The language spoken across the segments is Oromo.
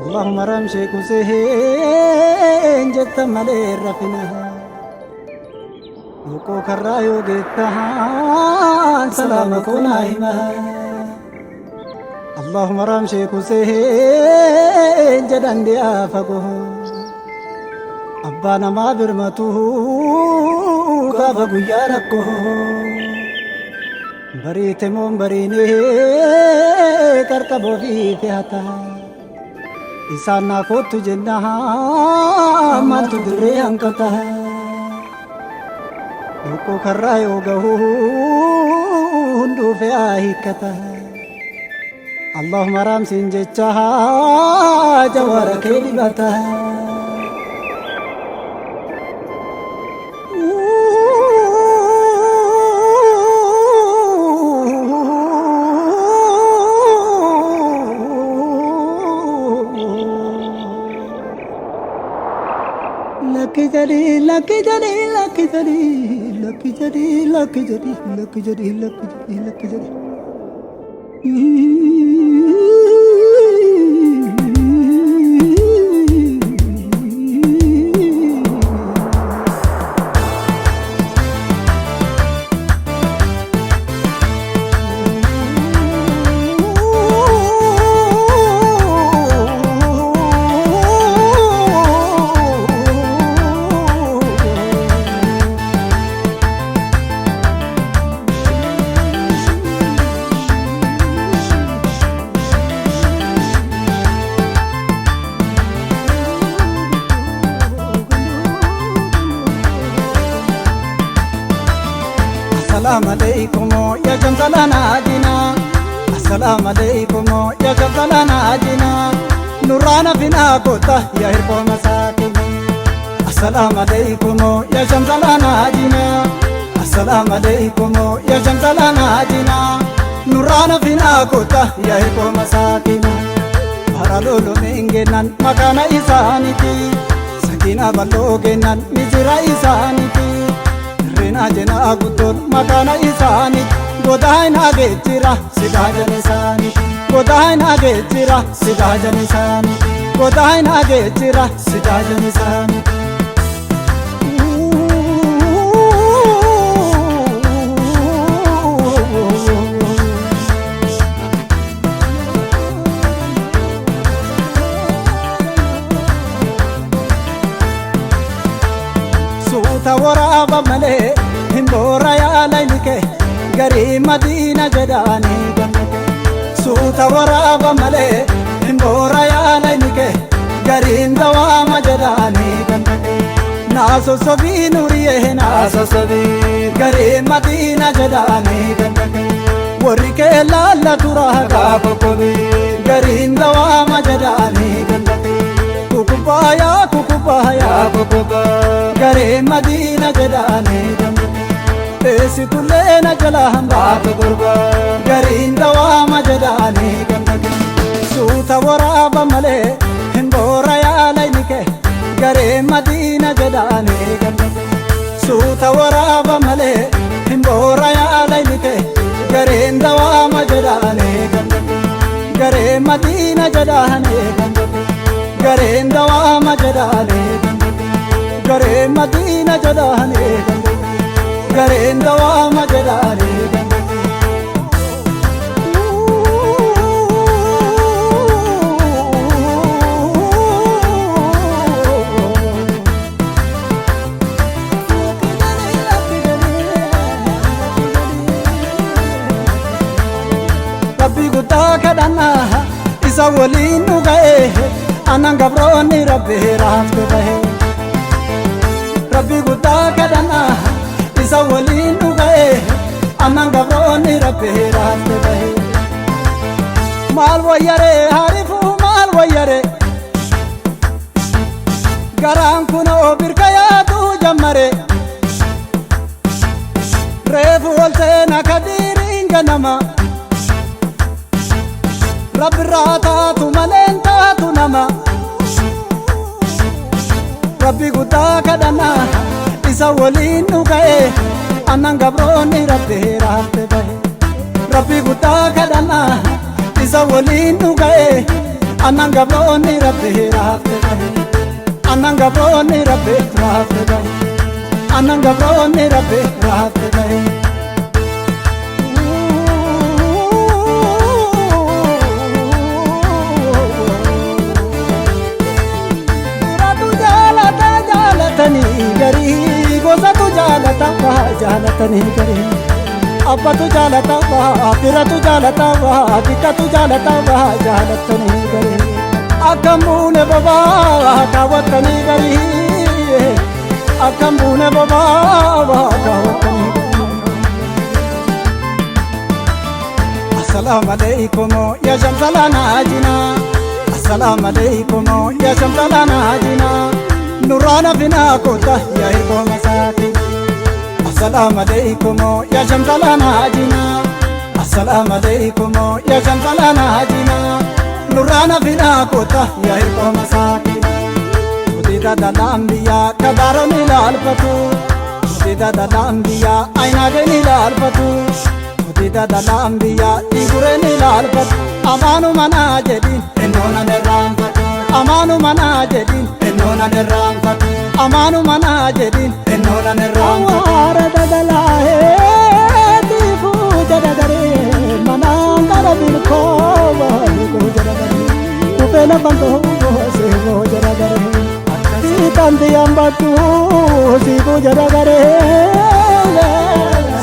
اللهم رمشي كسهين جت ملي رفنا يوكو كرايو جتها سلامكم نايمة اللهم رمشي كسهين جدن دي آفقه أبانا ما برمته غافقو يا ركو بريت مون بريني كركبو في فيهتا إسانا كوتو جنها مالتو دري أنكتا يوكو كرايو غهو هندو في آهيكتا اللهم رام سنجتها جوارك لبتا Lucky Jari, Lucky Jari, Lucky Jari, Lucky Jari, Lucky Jari, Lucky Jari, Lucky Jari, Lucky Jari. السلام عليكم يا جمزلنا جنا السلام عليكم يا جمزلنا جنا نورانا فينا قطة يا هربو مساكين السلام عليكم يا جمزلنا جنا السلام عليكم يا جمزلنا جنا نورانا فينا قطة يا هربو مساكين هرالولو منجنان مكانا إسانيتي سكينة بلوغنان مزيرا إسانيتي Rina jena gudon makana isani Godaina gejira sidajan isani Godaina gejira sidajan isani Godaina gejira sidajan isani Suuta waraaba malee himboora yaa laylike garii madiina jedhaani gannake suuta waraaba malee himboora yaa laylike gariin dawaama jedhaani gannake naasosobii nuriyee naasosobii garii madiina jedhaani gannake warri kee laalla turaa gaafa kobii gariin dawaama jedhaani gannake kukubaaya kukuba garee madiina jedhaani gannake eessi tulleena jala hambaata gurba gariin dawaama jedhaani gannake suuta waraaba malee himboora yaa laylike garee madiina jedhaani gannake suuta waraaba malee himboora yaa laylike gareen dawaama jedhaani gannake garee madiina jedhaani gannake gareen dawaama jedhaani gannake garee madiina jedhaani gannake gareen dawaama jedhaani gannake Rabbi guddaa kadhannaa isa waliin nu ga'e anan gabroonni rabbi raafte bahe Rabbi guddaa kadhannaa isa waliin nu ga'e anan gabroonni rabbi raafte bahe maal wayyare harifuu maal wayyare garaan kunoo birka yaaduu jammare reefu ol seena kadiiriin ganama Rabbi raataatu maleen taatu nama Rabbi guddaa kadhannaa isa waliin nu ga'e anan gabroonni rabbi raafte bahe Rabbi guddaa kadhannaa isa waliin nu ga'e Annan gabroonni rabbi raafte bahe Annan gabroonni rabbi raafte bahe Annan gabroonni rabbi raafte bahe Duratu jaalata jaalatanii garii Gosatu jaalata waa jaalatanii garii Abbatu jaalata waa firatu jaalata waa bikkatu jaalata waa jaalatanii garii Akkam buune bobaa kaawwatanii garii Akkam buune bobaa kaawwatanii Assalamu alaikum ya shamsala najina Assalamu alaikum ya shamsala najina Nurana bina kota ya hirbo masaki Assalamu alaikum ya shamsala najina Assalamu alaikum ya shamsala najina Nurana bina kota ya hirbo masaki Mudida dalambiya kadaro nilalpatu Mudida dalambiya aina ge nilalpatu Mudida dalambiya igure nilalpatu Amanu mana jedin enona neramfatu Amanu mana jedin enona neramfatu Amanu mana jedin enona neramfatu Awara dadalahe tifu jadagare Manangara bilko ko jadagare Kupela banto se ko jadagare Sitandi ambatu siku jadagare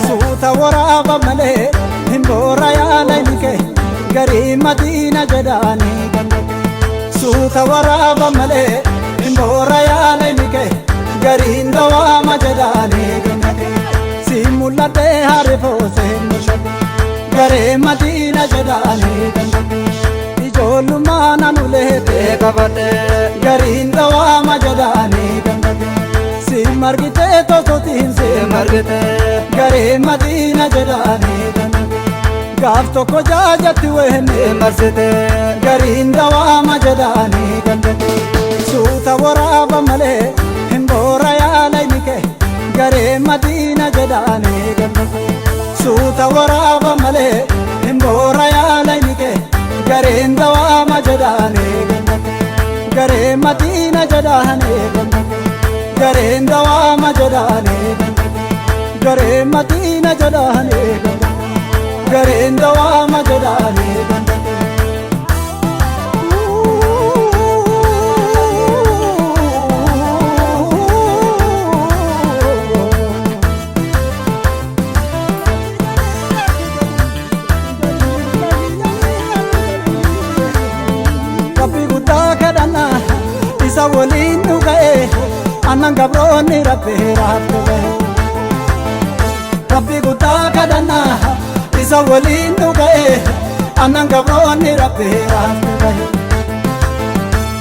Suta waraba male himbora ya lailike Gari Madina jadani gandake Suta waraba male himbora ya lailike Gari ndawa majadani gandake Simulate harifo se mushade Gari Madina jadani gandake Ijolu mana nulete kabate Gari ndawa majadani gandake Simargite to sotin simargite Gari Madina jadani gandake Gaaf tokko jaajatti wehne marsite Gariin dawaa majadaani gandate Suuta waraaba malee himboora yaalaynike Garee Madiina jedhaani gandate Suuta waraaba malee himboora yaalaynike Gareen dawaa majadaani gandate Garee Madiina jedhaani gandate Gareen dawaa majadaani gandate Garee Madiina jedhaani gandate Gareen dawaa majadaani gandate Rabbi guddaa kadhanna isa waliin nu ga'e Annan gabroonni rabbi raafte bahe Rabbi guddaa kadhanna isa waliin nu ga'e Annan gabroonni rabbi raafte bahe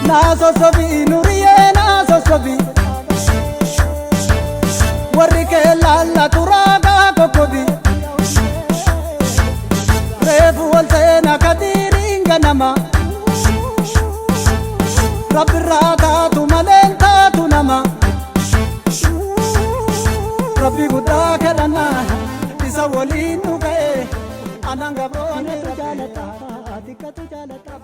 Naa sossobii nuriyee naa sossobii Warri kee laallatu raagaa kokkobii Reefu wal seena kadiiriin ganama Rabbirraa taatu maleen taatu nama Rabbi guddaa kadhanna isa waliin nu ga'e Annan gabroonni rabbi jaalata dikkatu jaalata